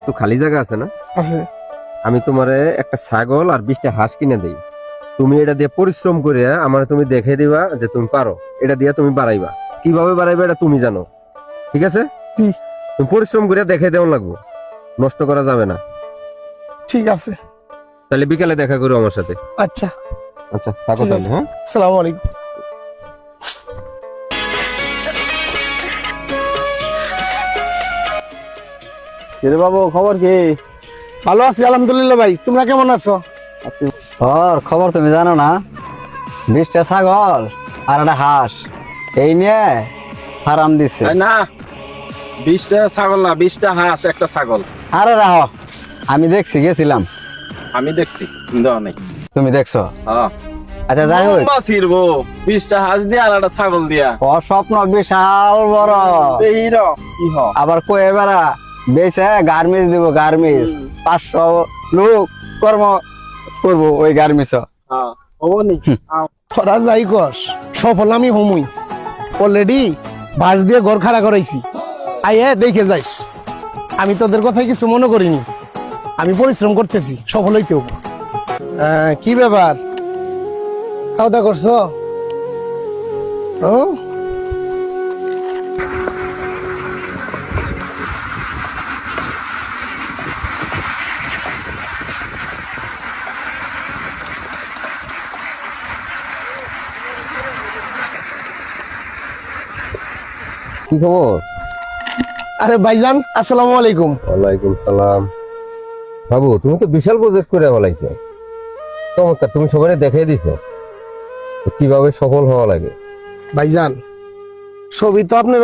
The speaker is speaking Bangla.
তো খালি জায়গা আছে না? আছে। আমি তোমারে একটা ছাগল আর 20টা হাঁস কিনে দেই, তুমি এটা দিয়ে পরিশ্রম করে আমার তুমি দেখে দিবা যে তুমি পারো, এটা দিয়ে তুমি বাড়াইবা। কিভাবে বাড়াইবা এটা তুমি জানো, ঠিক আছে? জি। তুমি পরিশ্রম করে দেখে দেওয়া লাগবে, নষ্ট করা যাবে না। ঠিক আছে। তাহলে বিকালে দেখা করো আমার সাথে। আচ্ছা আচ্ছা থাকো ঠিক তাহলে। আছে। হ্যাঁ, আসসালামু আলাইকুম। কিরে বাবু, খবর কি? ভালো আছি আলহামদুলিল্লাহ। ভাই তোমরা কেমন আছো? ওর খবর তুমি জানো না? 20টা ছাগল আর একটা হাঁস এই নিয়ে ফার্ম দিচ্ছে। না, 20টা ছাগল না, 20টা হাঁস, একটা ছাগল। আরে রাহ, আমি দেখছি, গেছিলাম। আমি দেখছি, দেওয়া নেই। তুমি দেখছো? হ্যাঁ। আচ্ছা যাই হোক, ছিড়বো 20টা হাঁস দিয়া আর একটা ছাগল দিয়া। ও স্বপ্ন বিশাল বড়। কি হ? আবার কয়ে বেড়া বেছে গার্মেন্টস দিব, গার্মেন্টস 500 লোক কর্ম করবো ওই গার্মেন্টস। হ্যাঁ, ও নি। তোরা যাই কস, সফল আমি হমুই। অলরেডি বাঁশ দিয়ে ঘর খাড়া করাইছি, আইয়ে দেখে যাইস। আমি তোদের কথাই কিছু মনে করিনি, আমি পরিশ্রম করতেছি, সফল হইতে হবো। কি ব্যাপার, খাওয়া দাওয়া করছো? ও কি খবর? আরে ভাইজান আসসালামু আলাইকুম। ওয়ালাইকুম সালাম। বাবু তুমি তো বিশাল প্রজেক্ট করে বলাইছো, চমৎকার। তুমি সবাই দেখাই দিছো কিভাবে সফল হওয়া লাগে। ভাইজান সবই তো আপনার